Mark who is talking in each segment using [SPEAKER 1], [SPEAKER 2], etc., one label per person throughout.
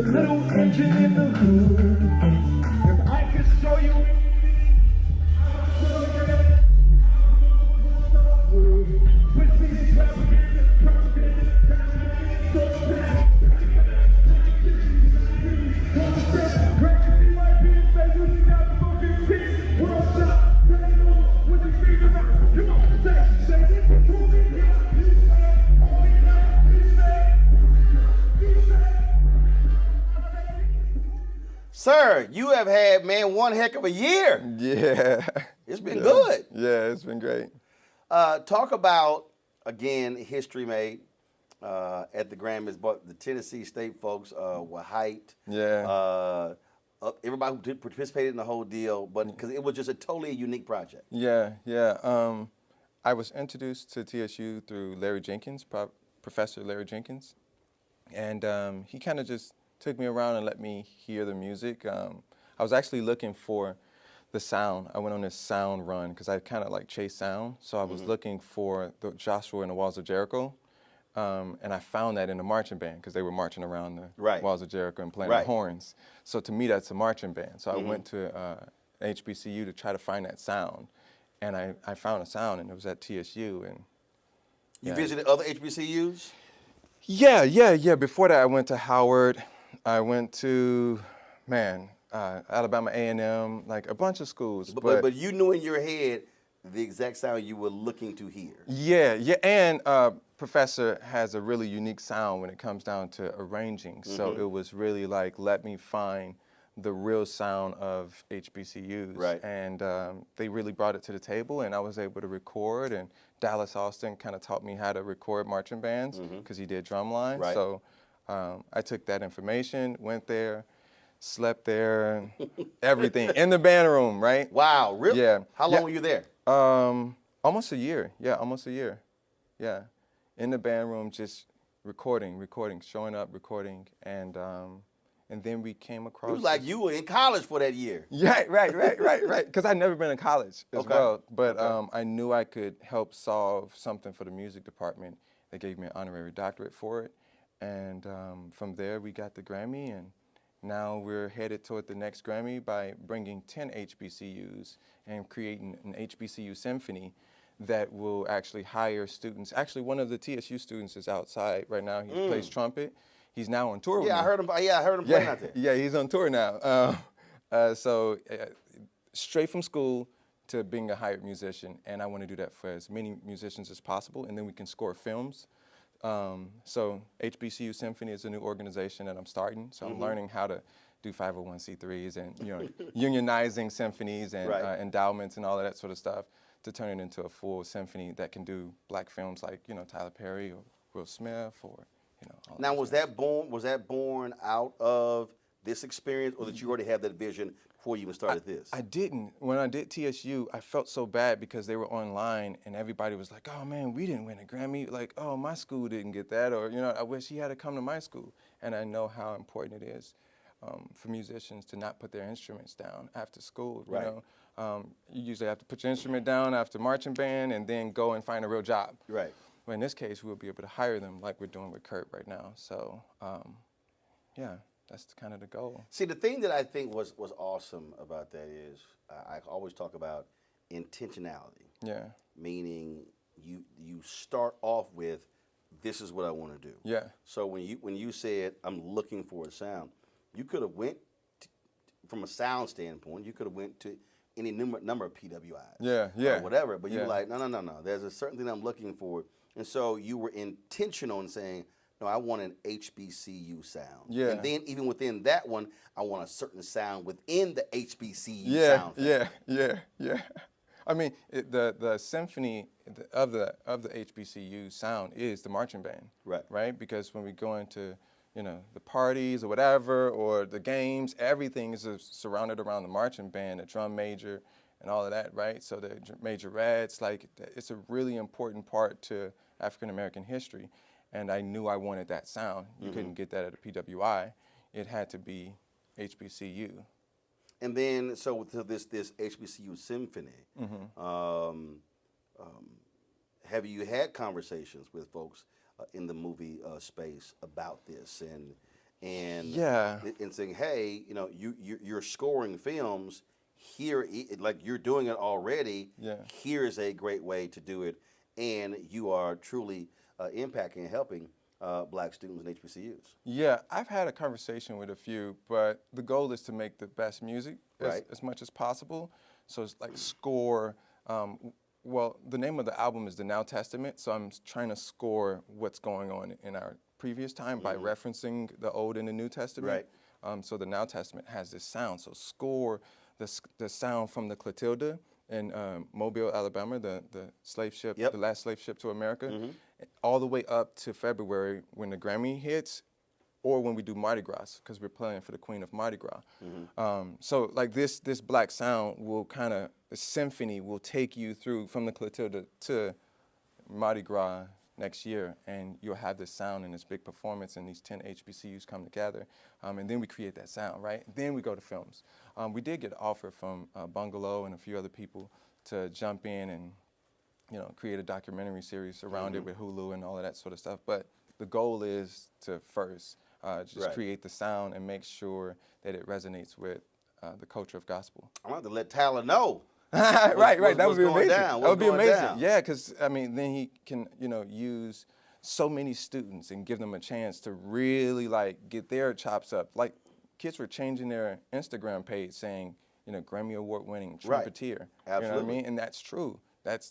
[SPEAKER 1] little engine in the hood. If I could show you anything, I would show you that. With me, propaganda, so bad. Crazy white people say you got the fucking shit. World stop, turn on with the speakers out. Come on, say this is who we got. You say, oh, you know, you say.
[SPEAKER 2] Sir, you have had, man, one heck of a year.
[SPEAKER 3] Yeah.
[SPEAKER 2] It's been good.
[SPEAKER 3] Yeah, it's been great.
[SPEAKER 2] Talk about, again, history made at the Grammys, but the Tennessee State folks were hyped.
[SPEAKER 3] Yeah.
[SPEAKER 2] Everybody who participated in the whole deal, but because it was just a totally unique project.
[SPEAKER 3] Yeah, yeah. I was introduced to TSU through Larry Jenkins, Professor Larry Jenkins, and he kind of just took me around and let me hear the music. I was actually looking for the sound. I went on this sound run because I kind of like chase sound. So I was looking for the Joshua and the Walls of Jericho, and I found that in the marching band because they were marching around the Walls of Jericho and playing the horns. So to me, that's a marching band. So I went to HBCU to try to find that sound, and I found a sound, and it was at TSU. And
[SPEAKER 2] you visited other HBCUs?
[SPEAKER 3] Yeah. Before that, I went to Howard. I went to, Alabama A&M, like a bunch of schools.
[SPEAKER 2] But you knew in your head the exact sound you were looking to hear.
[SPEAKER 3] Yeah, and Professor has a really unique sound when it comes down to arranging. So it was really like, let me find the real sound of HBCUs.
[SPEAKER 2] Right.
[SPEAKER 3] And they really brought it to the table, and I was able to record, and Dallas Austin kind of taught me how to record marching bands because he did drumline.
[SPEAKER 2] Right.
[SPEAKER 3] So I took that information, went there, slept there, everything, in the band room, right?
[SPEAKER 2] Wow, really?
[SPEAKER 3] Yeah.
[SPEAKER 2] How long were you there?
[SPEAKER 3] Almost a year. Yeah, almost a year. Yeah. In the band room, just recording, showing up, recording, and then we came across.
[SPEAKER 2] It was like you were in college for that year.
[SPEAKER 3] Yeah, right. Because I'd never been in college as well. But I knew I could help solve something for the music department. They gave me an honorary doctorate for it. And from there, we got the Grammy, and now we're headed toward the next Grammy by bringing 10 HBCUs and creating an HBCU symphony that will actually hire students. Actually, one of the TSU students is outside right now. He plays trumpet. He's now on tour with me.
[SPEAKER 2] I heard him playing out there.
[SPEAKER 3] Yeah, he's on tour now. So straight from school to being a hired musician, and I want to do that for as many musicians as possible, and then we can score films. So HBCU Symphony is a new organization that I'm starting. So I'm learning how to do 501c3s and unionizing symphonies and endowments and all of that sort of stuff to turn it into a full symphony that can do black films like Tyler Perry or Will Smith or all
[SPEAKER 2] Now
[SPEAKER 3] that
[SPEAKER 2] was that born out of this experience, or did you already have that vision before you even started this?
[SPEAKER 3] I didn't. When I did TSU, I felt so bad because they were online and everybody was like, oh man, we didn't win a Grammy. Like, oh, my school didn't get that, or I wish he had to come to my school. And I know how important it is for musicians to not put their instruments down after school. You usually have to put your instrument down after marching band and then go and find a real job.
[SPEAKER 2] Right.
[SPEAKER 3] Well, in this case, we'll be able to hire them like we're doing with Kurt right now. So, that's kind of the goal.
[SPEAKER 2] See, the thing that I think was awesome about that is I always talk about intentionality.
[SPEAKER 3] Yeah.
[SPEAKER 2] Meaning you start off with, this is what I want to do.
[SPEAKER 3] Yeah.
[SPEAKER 2] So when you said I'm looking for a sound, you could have went from a sound standpoint. You could have went to any number of PWIs.
[SPEAKER 3] Yeah.
[SPEAKER 2] Or whatever. But you were like, no. There's a certain thing I'm looking for, and so you were intentional in saying, no, I want an HBCU sound.
[SPEAKER 3] Yeah.
[SPEAKER 2] And then even within that one, I want a certain sound within the HBCU sound.
[SPEAKER 3] Yeah. I mean, the symphony of the HBCU sound is the marching band. Right? Because when we go into the parties or whatever, or the games, everything is surrounded around the marching band, the drum major, and all of that, right? So the majorettes, like, it's a really important part to African American history. And I knew I wanted that sound. You couldn't get that at a PWI. It had to be HBCU.
[SPEAKER 2] And then, so this HBCU symphony, have you had conversations with folks in the movie space about this? and
[SPEAKER 3] Yeah.
[SPEAKER 2] and saying, hey, you're scoring films here, like you're doing it already.
[SPEAKER 3] Yeah.
[SPEAKER 2] Here is a great way to do it, and you are truly impacting and helping black students in HBCUs.
[SPEAKER 3] Yeah, I've had a conversation with a few, but the goal is to make the best music
[SPEAKER 2] Right.
[SPEAKER 3] as much as possible. So it's like score. Well, the name of the album is The Now Testament, so I'm trying to score what's going on in our previous time by referencing the Old and the New Testament.
[SPEAKER 2] Right.
[SPEAKER 3] So the Now Testament has this sound. So score the sound from the Clotilda in Mobile, Alabama, the slave ship,
[SPEAKER 2] Yep.
[SPEAKER 3] the last slave ship to America, all the way up to February when the Grammy hits, or when we do Mardi Gras, because we're playing for the Queen of Mardi Gras. So like this black sound will kind of, the symphony will take you through from the Clotilda to Mardi Gras next year, and you'll have this sound and this big performance, and these 10 HBCUs come together, and then we create that sound, right? Then we go to films. We did get an offer from Bungalow and a few other people to jump in and create a documentary series around it with Hulu and all of that sort of stuff. But the goal is to first just create the sound and make sure that it resonates with the culture of gospel.
[SPEAKER 2] I'm going to let Tyler know.
[SPEAKER 3] Right. That would be amazing.
[SPEAKER 2] That
[SPEAKER 3] would be amazing.
[SPEAKER 2] Down?
[SPEAKER 3] Yeah, because I mean, then he can, use so many students and give them a chance to really like get their chops up. Like kids were changing their Instagram page saying, Grammy Award winning trumpeter.
[SPEAKER 2] Absolutely.
[SPEAKER 3] You know what I mean? And that's true.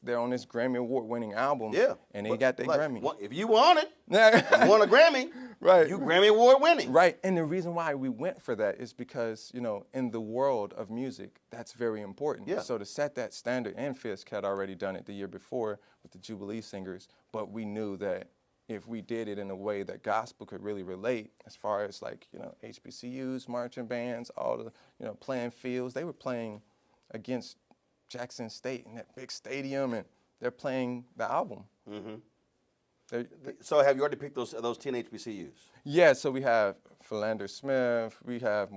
[SPEAKER 3] They're on this Grammy Award winning album.
[SPEAKER 2] Yeah.
[SPEAKER 3] And they got their Grammy.
[SPEAKER 2] If you want it, you want a Grammy,
[SPEAKER 3] right.
[SPEAKER 2] You Grammy Award winning.
[SPEAKER 3] Right. And the reason why we went for that is because, in the world of music, that's very important.
[SPEAKER 2] Yeah.
[SPEAKER 3] So to set that standard, and Fisk had already done it the year before with the Jubilee Singers, but we knew that if we did it in a way that gospel could really relate, as far as like, HBCUs, marching bands, all the, playing fields, they were playing against Jackson State in that big stadium, and they're playing the album.
[SPEAKER 2] So have you already picked those 10 HBCUs?
[SPEAKER 3] Yeah, so we have Philander Smith, we have,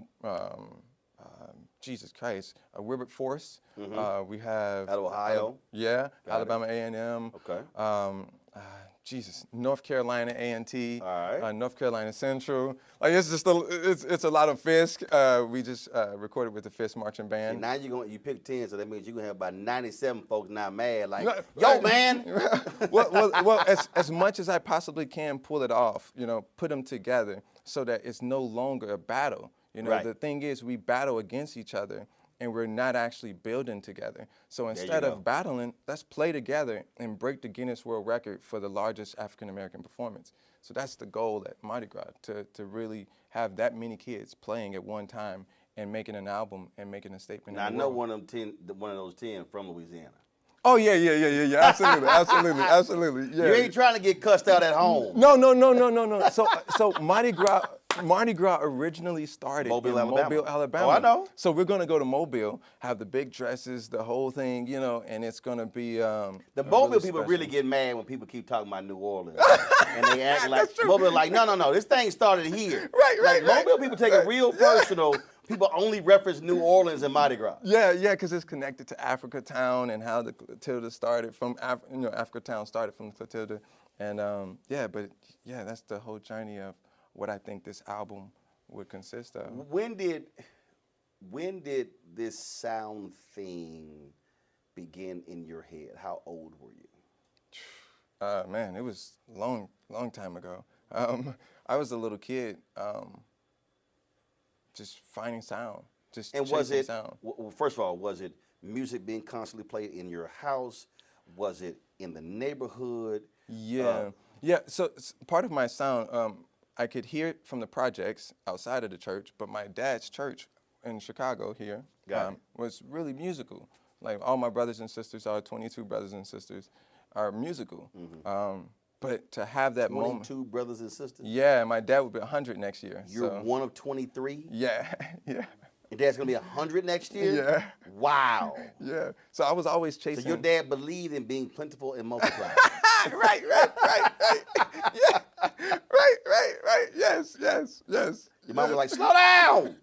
[SPEAKER 3] Jesus Christ, Wilberforce, we have—
[SPEAKER 2] Out of Ohio?
[SPEAKER 3] Alabama A&M.
[SPEAKER 2] Okay.
[SPEAKER 3] North Carolina A&T,
[SPEAKER 2] All right.
[SPEAKER 3] North Carolina Central. Like it's just it's a lot of Fisk. We just recorded with the Fisk Marching Band.
[SPEAKER 2] See, now you pick 10, so that means you're gonna have about 97 folks now mad, like, yo, man.
[SPEAKER 3] well, as much as I possibly can pull it off, put them together so that it's no longer a battle.
[SPEAKER 2] Right.
[SPEAKER 3] The thing is, we battle against each other, and we're not actually building together. So instead of battling, let's play together and break the Guinness World Record for the largest African-American performance. So that's the goal at Mardi Gras, to really have that many kids playing at one time and making an album and making a statement.
[SPEAKER 2] Now,
[SPEAKER 3] in
[SPEAKER 2] I
[SPEAKER 3] the
[SPEAKER 2] know
[SPEAKER 3] world.
[SPEAKER 2] one of those 10 from Louisiana.
[SPEAKER 3] Oh, yeah, absolutely. Yeah.
[SPEAKER 2] You ain't trying to get cussed out at home.
[SPEAKER 3] No. So Mardi Gras originally started
[SPEAKER 2] Mobile,
[SPEAKER 3] in
[SPEAKER 2] Alabama.
[SPEAKER 3] Mobile, Alabama.
[SPEAKER 2] Oh, I know.
[SPEAKER 3] So we're gonna go to Mobile, have the big dresses, the whole thing, and it's gonna be
[SPEAKER 2] The Mobile people really get mad when people keep talking about New Orleans. And they act like Mobile, like, no, this thing started here.
[SPEAKER 3] Right.
[SPEAKER 2] Mobile people take it real personal. People only reference New Orleans and Mardi Gras.
[SPEAKER 3] Yeah, because it's connected to Africa Town and how the Clotilda started from Africa Town started from the Clotilda, and that's the whole journey of what I think this album would consist of.
[SPEAKER 2] When did this sound thing begin in your head? How old were you?
[SPEAKER 3] Man, it was long time ago. I was a little kid, just finding sound, just chasing sound.
[SPEAKER 2] Well, first of all, was it music being constantly played in your house? Was it in the neighborhood?
[SPEAKER 3] Yeah. So part of my sound, I could hear it from the projects outside of the church, but my dad's church in Chicago here was really musical. Like all my brothers and sisters, our 22 brothers and sisters, are musical. But to have that
[SPEAKER 2] 22
[SPEAKER 3] moment.
[SPEAKER 2] 22 brothers and sisters?
[SPEAKER 3] Yeah, my dad will be 100 next year.
[SPEAKER 2] You're one of 23?
[SPEAKER 3] Yeah.
[SPEAKER 2] Your dad's going to be 100 next year?
[SPEAKER 3] Yeah.
[SPEAKER 2] Wow.
[SPEAKER 3] Yeah. So I was always chasing.
[SPEAKER 2] So your dad believed in being plentiful and multiplying.
[SPEAKER 3] Right. Yeah. Right. Yes.
[SPEAKER 2] Your mom was like, slow down.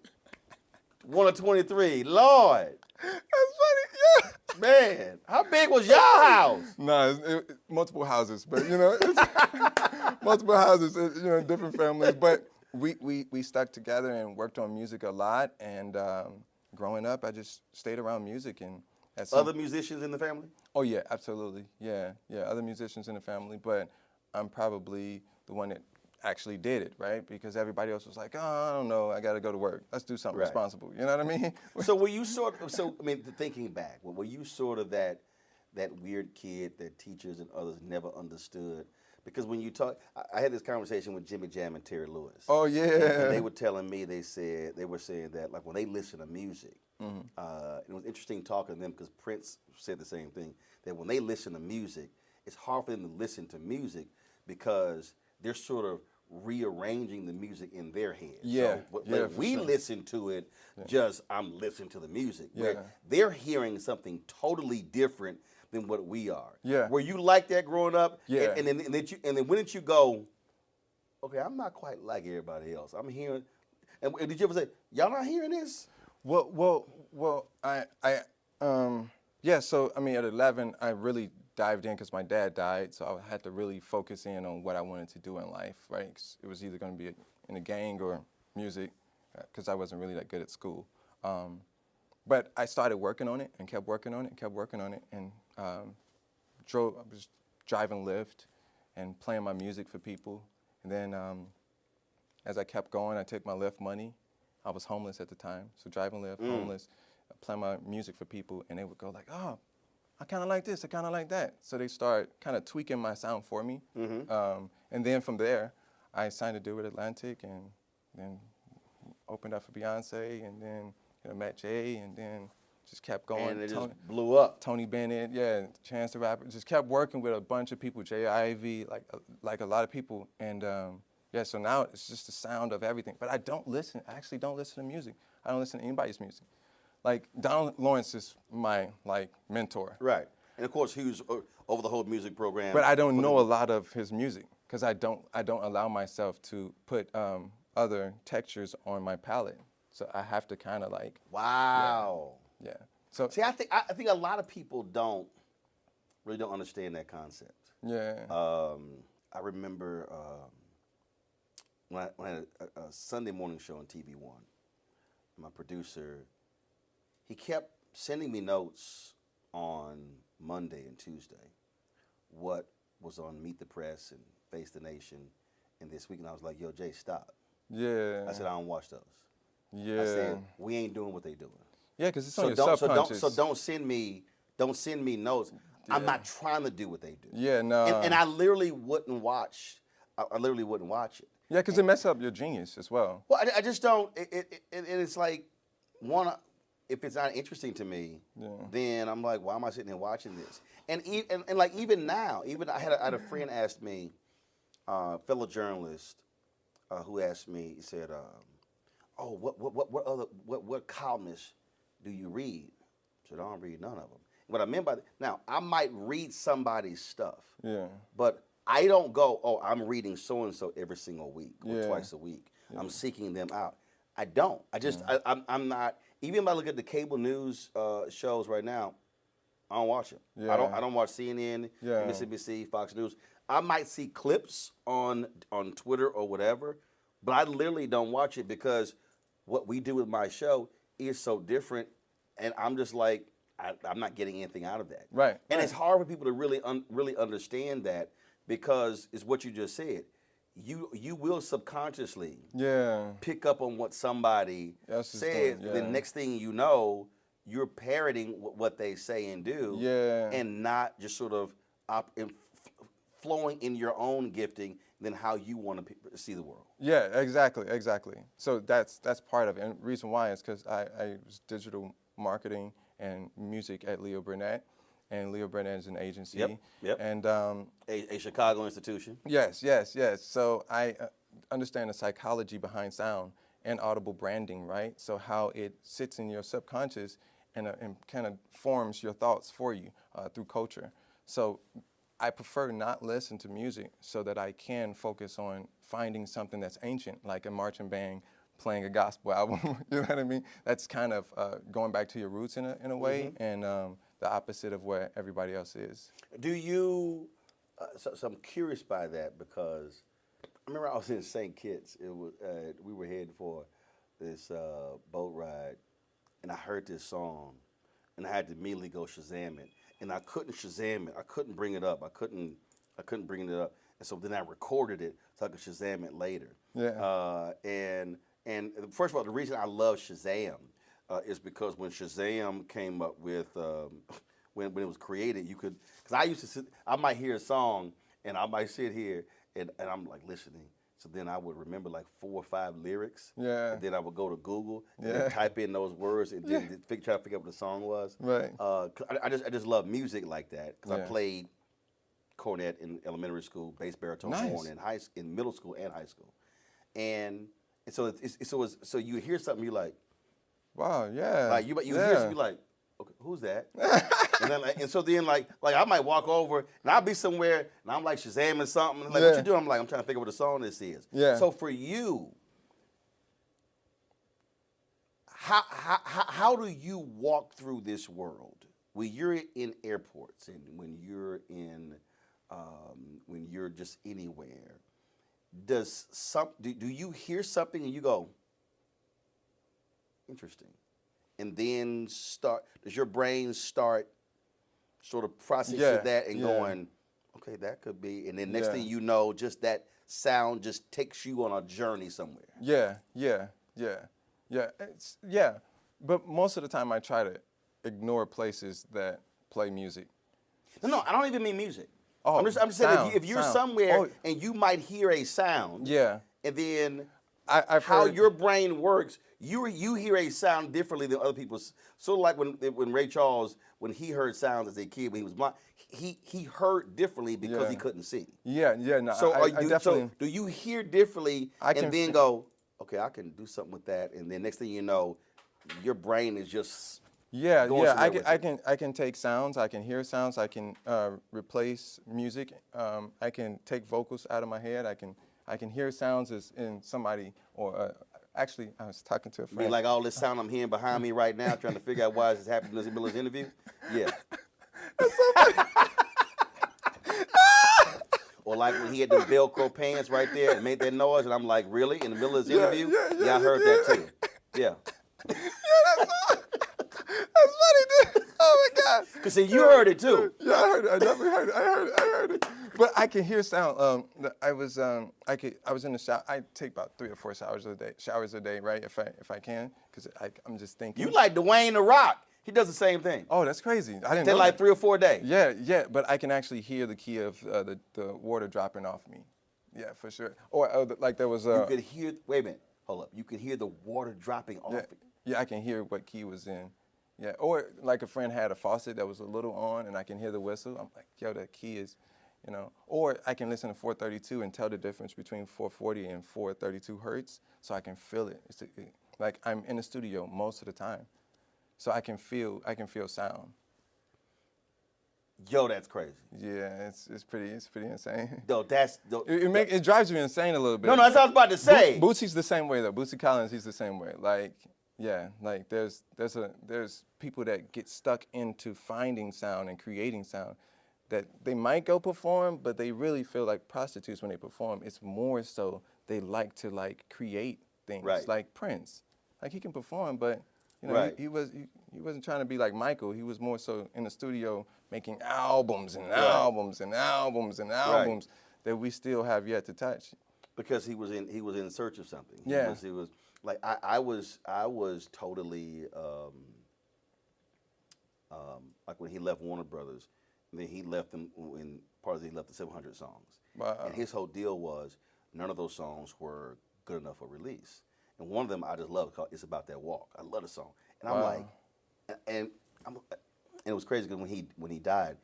[SPEAKER 2] 1 of 23. Lord.
[SPEAKER 3] That's funny, yeah.
[SPEAKER 2] Man, how big was your house?
[SPEAKER 3] No, multiple houses, but it's multiple houses, different families. But we stuck together and worked on music a lot. And growing up, I just stayed around music. And at some,
[SPEAKER 2] Other musicians in the family?
[SPEAKER 3] oh yeah, absolutely, yeah, other musicians in the family, but I'm probably the one that actually did it, right? Because everybody else was like, oh, I don't know, I got to go to work. Let's do something
[SPEAKER 2] Right.
[SPEAKER 3] responsible. You know what I mean?
[SPEAKER 2] So were you sort of, so I mean, thinking back, were you sort of that weird kid that teachers and others never understood? Because when you talk, I had this conversation with Jimmy Jam and Terry Lewis.
[SPEAKER 3] Oh yeah.
[SPEAKER 2] And they were telling me, they were saying that like when they listen to music, it was interesting talking to them because Prince said the same thing, that when they listen to music, it's hard for them to listen to music because they're sort of rearranging the music in their head.
[SPEAKER 3] Yeah,
[SPEAKER 2] So
[SPEAKER 3] yeah,
[SPEAKER 2] when
[SPEAKER 3] for
[SPEAKER 2] we
[SPEAKER 3] sure.
[SPEAKER 2] listen to it, just I'm listening to the music.
[SPEAKER 3] Yeah.
[SPEAKER 2] Where they're hearing something totally different than what we are.
[SPEAKER 3] Yeah.
[SPEAKER 2] Were you like that growing up?
[SPEAKER 3] Yeah.
[SPEAKER 2] And then when did you go, okay, I'm not quite like everybody else. I'm hearing, and did you ever say, y'all not hearing this?
[SPEAKER 3] Well, yeah. So I mean, at 11, I really dived in because my dad died, so I had to really focus in on what I wanted to do in life, right? 'Cause it was either going to be in a gang or music, because I wasn't really that good at school. But I started working on it and kept working on it and kept working on it, and I was driving Lyft and playing my music for people. And then as I kept going, I took my Lyft money. I was homeless at the time, so driving Lyft, homeless, playing my music for people, and they would go like, oh, I kind of like this, I kind of like that. So they start kind of tweaking my sound for me. And then from there, I signed a deal with Atlantic and then opened up for Beyonce and then met Jay and then just kept going.
[SPEAKER 2] And it just blew up.
[SPEAKER 3] Tony Bennett, yeah, Chance the Rapper. Just kept working with a bunch of people, Jay Ivy, like a lot of people. And yeah, so now it's just the sound of everything. But I actually don't listen to music. I don't listen to anybody's music. Like, Donald Lawrence is my, mentor.
[SPEAKER 2] Right. And of course, he was over the whole music program.
[SPEAKER 3] But I don't know a lot of his music because I don't allow myself to put other textures on my palette. So I have to kind of
[SPEAKER 2] Wow.
[SPEAKER 3] Yeah. So
[SPEAKER 2] See, I think a lot of people really don't understand that concept.
[SPEAKER 3] yeah.
[SPEAKER 2] I remember when I had a Sunday morning show on TV One. My producer, he kept sending me notes on Monday and Tuesday, what was on Meet the Press and Face the Nation, and this week, and I was like, "Yo, Jay, stop."
[SPEAKER 3] Yeah.
[SPEAKER 2] I said, "I don't watch those."
[SPEAKER 3] Yeah.
[SPEAKER 2] I said, "We ain't doing what they doing."
[SPEAKER 3] Yeah, because it's on your subconscious.
[SPEAKER 2] So don't send me notes. I'm not trying to do what they do.
[SPEAKER 3] Yeah, no.
[SPEAKER 2] And I literally wouldn't watch. I literally wouldn't watch it.
[SPEAKER 3] Yeah, because it messes up your genius as well.
[SPEAKER 2] Well, I just don't. It's like if it's not interesting to me, then I'm like, why am I sitting here watching this? And like even now, I had a friend ask me, fellow journalist, who asked me. He said, "Oh, what columnists do you read?" I said, "I don't read none of them." What I meant by that, now I might read somebody's stuff, but I don't go, "Oh, I'm reading so and so every single week or twice a week. I'm seeking them out." I don't. I just I'm not. Even if I look at the cable news shows right now, I don't watch them.
[SPEAKER 3] Yeah.
[SPEAKER 2] I don't watch CNN, MSNBC, Fox News. I might see clips on Twitter or whatever, but I literally don't watch it because what we do with my show is so different, and I'm just like, I'm not getting anything out of that.
[SPEAKER 3] Right.
[SPEAKER 2] And it's hard for people to really understand that because it's what you just said. You will subconsciously pick up on what somebody says. The next thing you know, you're parroting what they say and do, and not just sort of flowing in your own gifting than how you want to see the world.
[SPEAKER 3] Yeah, exactly. So that's part of it. And the reason why is because I was digital marketing and music at Leo Burnett. And Leo Burnett is an agency.
[SPEAKER 2] Yep.
[SPEAKER 3] And
[SPEAKER 2] a Chicago institution.
[SPEAKER 3] Yes. So I understand the psychology behind sound and audible branding, right? So how it sits in your subconscious and kind of forms your thoughts for you through culture. So I prefer not listen to music so that I can focus on finding something that's ancient, like a marching band playing a gospel album. You know what I mean? That's kind of going back to your roots in a way, and the opposite of where everybody else is.
[SPEAKER 2] Do you? So I'm curious by that because remember I was in St. Kitts. It was we were heading for this boat ride, and I heard this song, and I had to immediately go Shazam it, and I couldn't Shazam it. I couldn't bring it up. I couldn't bring it up, and so then I recorded it so I could Shazam it later.
[SPEAKER 3] Yeah.
[SPEAKER 2] And first of all, the reason I love Shazam is because when Shazam came up with when it was created, you could, because I might hear a song and I might sit here and I'm like listening. So then I would remember like 4 or 5 lyrics.
[SPEAKER 3] Yeah.
[SPEAKER 2] And then I would go to Google and
[SPEAKER 3] Yeah.
[SPEAKER 2] then type in those words and then try to figure out what the song was.
[SPEAKER 3] Right.
[SPEAKER 2] 'Cause I just love music like that because
[SPEAKER 3] Yeah.
[SPEAKER 2] I played cornet in elementary school, bass baritone
[SPEAKER 3] Nice.
[SPEAKER 2] horn in middle school and high school, and so so you hear something you like.
[SPEAKER 3] Wow. Yeah.
[SPEAKER 2] Like you hear something you like, okay, who's that? And then and so then like I might walk over and I'll be somewhere and I'm like Shazamming something. Like what you doing? I'm like I'm trying to figure out what the song this is.
[SPEAKER 3] Yeah.
[SPEAKER 2] So for you, how do you walk through this world when you're in airports and when you're just anywhere? Do you hear something and you go, interesting, and then does your brain start sort of processing that and going, okay, that could be, and then next thing you know, just that sound just takes you on a journey somewhere.
[SPEAKER 3] Yeah. But most of the time I try to ignore places that play music.
[SPEAKER 2] No, I don't even mean music.
[SPEAKER 3] Oh,
[SPEAKER 2] I'm just saying
[SPEAKER 3] sound,
[SPEAKER 2] if you're
[SPEAKER 3] sound.
[SPEAKER 2] somewhere and you might hear a sound,
[SPEAKER 3] Yeah.
[SPEAKER 2] and then
[SPEAKER 3] I've
[SPEAKER 2] how
[SPEAKER 3] heard,
[SPEAKER 2] your brain works, you hear a sound differently than other people's. Sort of like when Ray Charles, when he heard sounds as a kid when he was blind, he heard differently because he couldn't see.
[SPEAKER 3] Yeah. No.
[SPEAKER 2] So
[SPEAKER 3] I definitely.
[SPEAKER 2] so do you hear differently and then go, okay, I can do something with that, and then next thing you know, your brain is just going somewhere with it.
[SPEAKER 3] I can take sounds. I can hear sounds. I can replace music. I can take vocals out of my head. I can hear sounds as in somebody or actually I was talking to a friend.
[SPEAKER 2] I mean, like all this sound I'm hearing behind me right now, trying to figure out why this is happening in the middle of this interview. Yeah.
[SPEAKER 3] That's so funny.
[SPEAKER 2] Or like when he had the Velcro pants right there and made that noise, and I'm like, really? In the middle of this interview? Yeah, I heard that too. Yeah.
[SPEAKER 3] That's funny, dude. Oh my God.
[SPEAKER 2] Because see, you heard it too.
[SPEAKER 3] Yeah, I heard it. I definitely heard it. I heard it. But I can hear sound. I was in the shower. I take about 3 or 4 showers a day, right? If I can, because I'm just thinking.
[SPEAKER 2] You like Dwayne The Rock. He does the same thing.
[SPEAKER 3] Oh, that's crazy. I didn't
[SPEAKER 2] They
[SPEAKER 3] know
[SPEAKER 2] like
[SPEAKER 3] that.
[SPEAKER 2] 3 or 4 a day.
[SPEAKER 3] Yeah. But I can actually hear the key of the water dropping off me. Yeah, for sure. Or like there was
[SPEAKER 2] You could hear. Wait a minute. Hold up. You could hear the water dropping off.
[SPEAKER 3] Yeah, I can hear what key was in. Yeah, or like a friend had a faucet that was a little on, and I can hear the whistle. I'm like, yo, that key is, you know. Or I can listen to 432 and tell the difference between 440 and 432 hertz, so I can feel it. Like I'm in the studio most of the time, so I can feel sound.
[SPEAKER 2] Yo, that's crazy.
[SPEAKER 3] Yeah, it's pretty insane.
[SPEAKER 2] No,
[SPEAKER 3] It drives me insane a little bit.
[SPEAKER 2] No, that's what I was about to say.
[SPEAKER 3] Bootsy's the same way though. Bootsy Collins, he's the same way. Like, yeah, like there's people that get stuck into finding sound and creating sound that they might go perform, but they really feel like prostitutes when they perform. It's more so they like to like create things.
[SPEAKER 2] Right.
[SPEAKER 3] Like Prince. Like he can perform, but you know,
[SPEAKER 2] Right.
[SPEAKER 3] he wasn't trying to be like Michael. He was more so in the studio making albums and albums and albums and albums that we still have yet to touch.
[SPEAKER 2] Because he was in search of something.
[SPEAKER 3] Yeah.
[SPEAKER 2] He was like I was totally like when he left Warner Brothers, and then he left them in he left the 700 songs.
[SPEAKER 3] Wow.
[SPEAKER 2] And his whole deal was none of those songs were good enough for release. And one of them I just love called "It's About That Walk." I love the song, and I'm like, and it was crazy because when he died,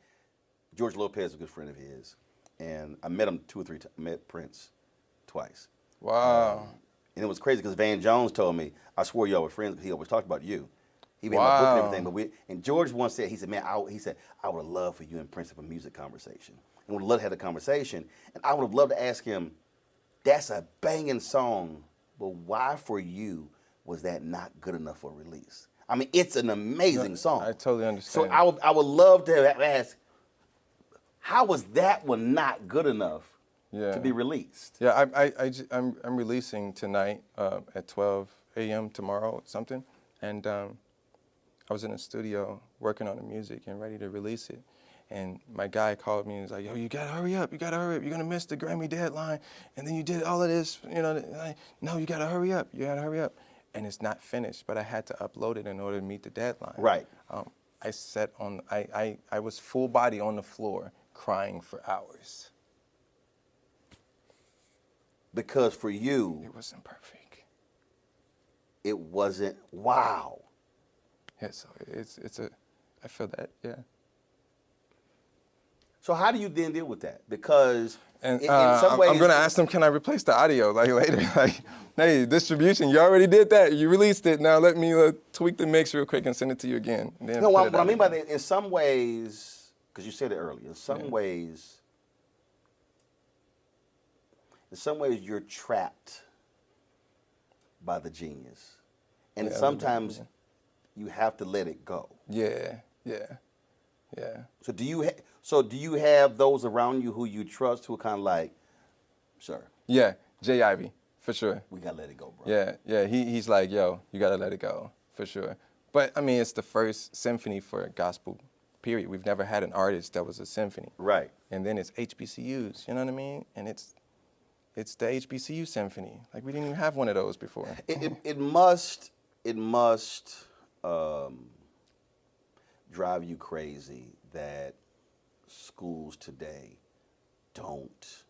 [SPEAKER 2] George Lopez was a good friend of his, and I met him 2 or 3 times. I met Prince twice.
[SPEAKER 3] Wow.
[SPEAKER 2] And it was crazy because Van Jones told me, I swore y'all were friends because he always talked about you. He made my book and everything. But George once said, he said, man, I would love for you and Prince to have a music conversation. And would love to have a conversation. And I would have loved to ask him, that's a banging song, but why for you was that not good enough for release? I mean, it's an amazing song.
[SPEAKER 3] I totally understand.
[SPEAKER 2] So I would love to ask, how was that one not good enough to be released.
[SPEAKER 3] Yeah, I'm releasing tonight at 12 a.m. tomorrow, something, and I was in the studio working on the music and ready to release it, and my guy called me and was like, "Yo, you gotta hurry up! You gotta hurry up! You're gonna miss the Grammy deadline, and then you did all of this, you know. No, you gotta hurry up! You gotta hurry up!" And it's not finished, but I had to upload it in order to meet the deadline.
[SPEAKER 2] Right.
[SPEAKER 3] I was full body on the floor crying for hours.
[SPEAKER 2] Because for you,
[SPEAKER 3] It wasn't perfect.
[SPEAKER 2] it wasn't, wow.
[SPEAKER 3] Yeah, so I feel that, yeah.
[SPEAKER 2] So how do you then deal with that? Because
[SPEAKER 3] And
[SPEAKER 2] in some ways,
[SPEAKER 3] I'm gonna ask them, can I replace the audio like later? Like, hey, distribution, you already did that. You released it. Now let me tweak the mix real quick and send it to you again. And then
[SPEAKER 2] no,
[SPEAKER 3] put
[SPEAKER 2] what
[SPEAKER 3] it
[SPEAKER 2] I
[SPEAKER 3] out
[SPEAKER 2] mean by
[SPEAKER 3] again.
[SPEAKER 2] that, in some ways, because you said it earlier, in some ways, you're trapped by the genius, and
[SPEAKER 3] Yeah,
[SPEAKER 2] sometimes you have to let it go.
[SPEAKER 3] Yeah.
[SPEAKER 2] So do you have those around you who you trust who are kind of like, sir,
[SPEAKER 3] Yeah, Jay Ivy, for sure.
[SPEAKER 2] we gotta let it go, bro.
[SPEAKER 3] Yeah. He's like, yo, you gotta let it go, for sure. But I mean, it's the first symphony for gospel, period. We've never had an artist that was a symphony.
[SPEAKER 2] Right.
[SPEAKER 3] And then it's HBCUs, you know what I mean? And it's the HBCU symphony. Like we didn't even have one of those before.
[SPEAKER 2] It must drive you crazy that schools today don't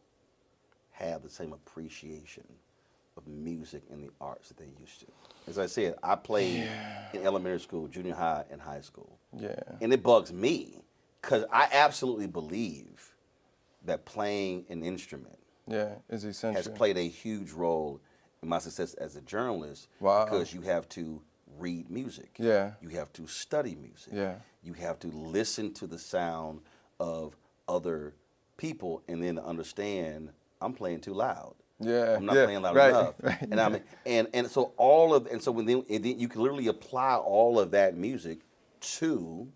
[SPEAKER 2] have the same appreciation of music and the arts that they used to. As I said, I played in elementary school, junior high, and high school.
[SPEAKER 3] Yeah.
[SPEAKER 2] And it bugs me because I absolutely believe that playing an instrument
[SPEAKER 3] Yeah, it's essential.
[SPEAKER 2] has played a huge role in my success as a journalist.
[SPEAKER 3] Wow.
[SPEAKER 2] Because you have to read music.
[SPEAKER 3] Yeah.
[SPEAKER 2] You have to study music.
[SPEAKER 3] Yeah.
[SPEAKER 2] You have to listen to the sound of other people and then understand I'm playing too loud.
[SPEAKER 3] Yeah.
[SPEAKER 2] I'm not
[SPEAKER 3] yeah,
[SPEAKER 2] playing loud
[SPEAKER 3] right,
[SPEAKER 2] enough.
[SPEAKER 3] Right.
[SPEAKER 2] And so then you can literally apply all of that music to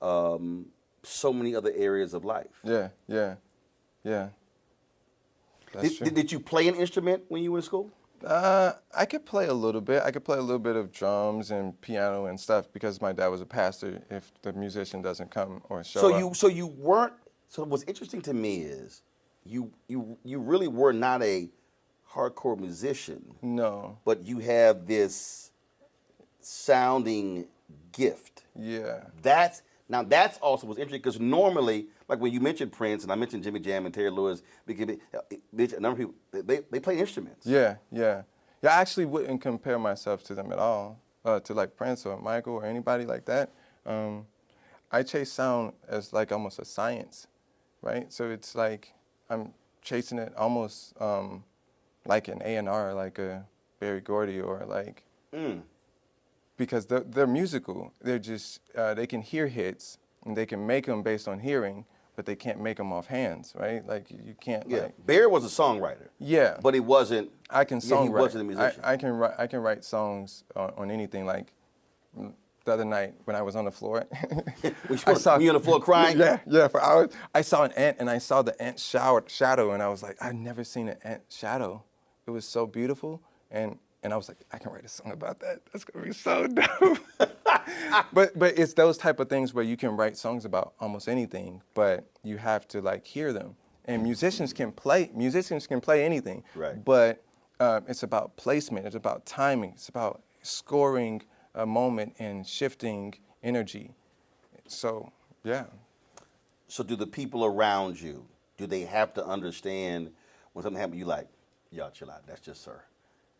[SPEAKER 2] so many other areas of life.
[SPEAKER 3] Yeah. That's true.
[SPEAKER 2] Did you play an instrument when you were in school?
[SPEAKER 3] I could play a little bit. I could play a little bit of drums and piano and stuff because my dad was a pastor. If the musician doesn't come or show up.
[SPEAKER 2] So you weren't. So what's interesting to me is you really were not a hardcore musician.
[SPEAKER 3] No.
[SPEAKER 2] But you have this sounding gift.
[SPEAKER 3] Yeah.
[SPEAKER 2] That's also what's interesting because normally, like when you mentioned Prince and I mentioned Jimmy Jam and Terry Lewis, a number of people they play instruments.
[SPEAKER 3] Yeah. I actually wouldn't compare myself to them at all, to like Prince or Michael or anybody like that. I chase sound as like almost a science, right? So it's like I'm chasing it almost like an A&R, like a Berry Gordy or like, because they're musical. They're just, they can hear hits and they can make them based on hearing, but they can't make them off hands, right? Like you can't.
[SPEAKER 2] Yeah,
[SPEAKER 3] like,
[SPEAKER 2] Bear was a songwriter.
[SPEAKER 3] Yeah.
[SPEAKER 2] But he wasn't.
[SPEAKER 3] I can songwrite.
[SPEAKER 2] He wasn't a musician.
[SPEAKER 3] I can write songs on anything. Like the other night when I was on the floor,
[SPEAKER 2] Were you on the floor crying?
[SPEAKER 3] Yeah, for hours. I saw an ant and I saw the ant shadow, and I was like, I've never seen an ant shadow. It was so beautiful, and I was like, I can write a song about that. That's gonna be so dope. But it's those type of things where you can write songs about almost anything, but you have to like hear them. And musicians can play anything.
[SPEAKER 2] Right.
[SPEAKER 3] But it's about placement. It's about timing. It's about scoring a moment and shifting energy. So yeah.
[SPEAKER 2] So do the people around you, do they have to understand when something happens, you like, y'all chill out, that's just her?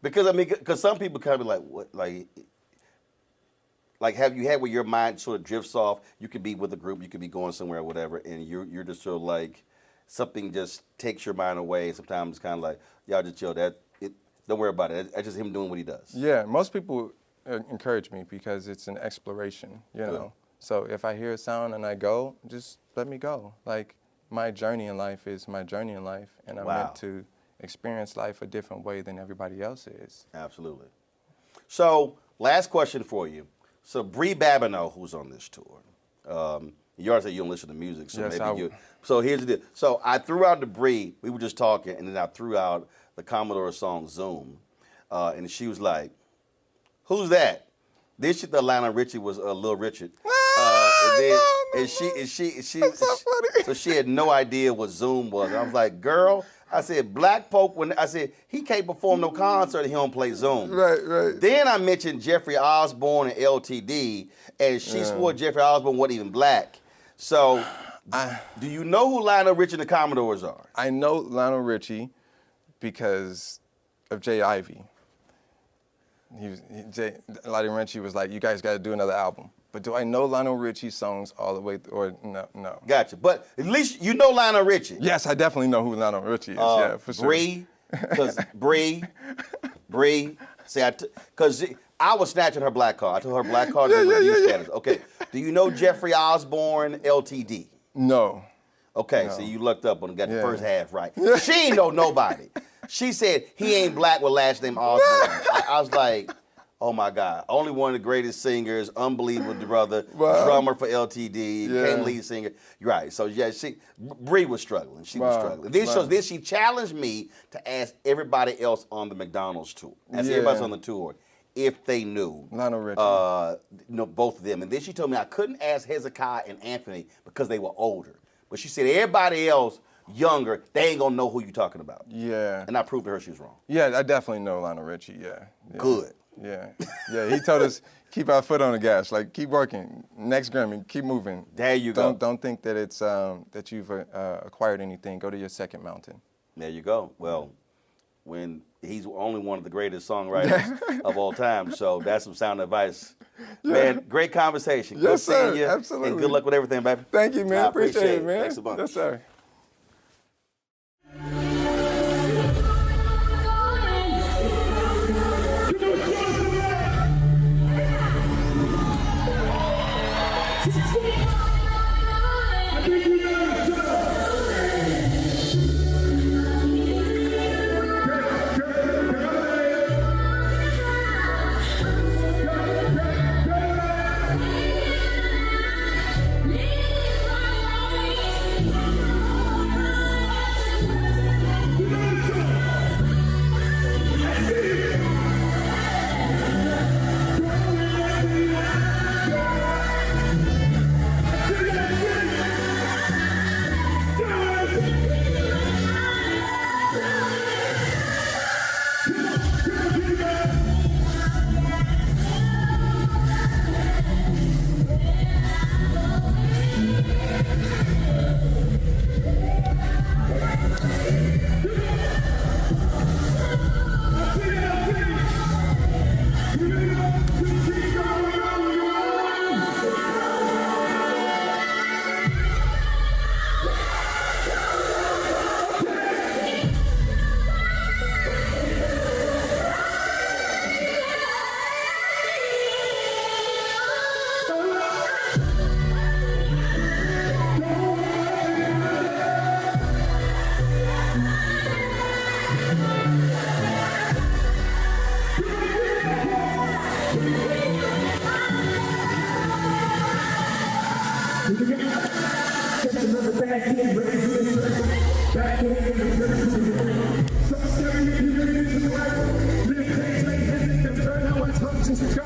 [SPEAKER 2] Because some people kind of be like, what, like have you had where your mind sort of drifts off? You could be with a group, you could be going somewhere or whatever, and you're just sort of like, something just takes your mind away. Sometimes it's kind of like, y'all just chill, don't worry about it. That's just him doing what he does.
[SPEAKER 3] Yeah, most people encourage me because it's an exploration, you know.
[SPEAKER 2] Good.
[SPEAKER 3] So if I hear a sound and I go, just let me go. Like my journey in life is my journey in life, and I'm meant to experience life a different way than everybody else is.
[SPEAKER 2] Absolutely. So last question for you. So Bree Babineau, who's on this tour, You already said you don't listen to music, so
[SPEAKER 3] Yes,
[SPEAKER 2] maybe you. So here's the deal. So I threw out Debris. We were just talking, and then I threw out the Commodore song Zoom, and she was like, "Who's that?" Then she thought Lionel Richie was Lil Richard. So she had no idea what Zoom was. And I was like, "Girl," I said, "Black folk." When I said he can't perform no concert, and he don't play Zoom.
[SPEAKER 3] Right.
[SPEAKER 2] Then I mentioned Jeffrey Osborne and LTD, and she swore Jeffrey Osborne wasn't even black. So, do you know who Lionel Richie and the Commodores are?
[SPEAKER 3] I know Lionel Richie because of Jay Ivey. Lionel Richie was like, "You guys got to do another album." But do I know Lionel Richie songs all the way or no?
[SPEAKER 2] Gotcha. But at least you know Lionel Richie.
[SPEAKER 3] Yes, I definitely know who Lionel Richie is. Yeah, for sure.
[SPEAKER 2] Bree. See, because I was snatching her black card. I told her black card was review status. Okay. Do you know Jeffrey Osborne, LTD?
[SPEAKER 3] No.
[SPEAKER 2] Okay, so you looked up and got the first half right. She ain't know nobody. She said he ain't black with last name Osborne. I was like, oh my God. Only one of the greatest singers, unbelievable brother, drummer for LTD, became lead singer. You're right. So yeah, Bree was struggling. She was struggling. Then she challenged me to ask everybody else on the McDonald's tour. Ask everybody on the tour if they knew
[SPEAKER 3] Lionel Richie.
[SPEAKER 2] Both of them. And then she told me I couldn't ask Hezekiah and Anthony because they were older. But she said everybody else younger, they ain't gonna know who you talking about.
[SPEAKER 3] Yeah.
[SPEAKER 2] And I proved to her she was wrong.
[SPEAKER 3] Yeah, I definitely know Lionel Richie. Yeah.
[SPEAKER 2] Good.
[SPEAKER 3] Yeah. He told us keep our foot on the gas, like keep working. Next Grammy, keep moving.
[SPEAKER 2] There you go.
[SPEAKER 3] Don't think that it's that you've acquired anything. Go to your second mountain.
[SPEAKER 2] There you go. Well, when he's only one of the greatest songwriters of all time, so that's some sound advice. Man, great conversation. Good seeing you.
[SPEAKER 3] Absolutely.
[SPEAKER 2] And good luck with everything, baby.
[SPEAKER 3] Thank you, man.
[SPEAKER 2] I
[SPEAKER 3] Appreciate it, man.
[SPEAKER 2] Thanks a bunch.
[SPEAKER 3] Yes, sir.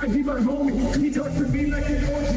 [SPEAKER 1] He my homie, he talks to me like an orgy.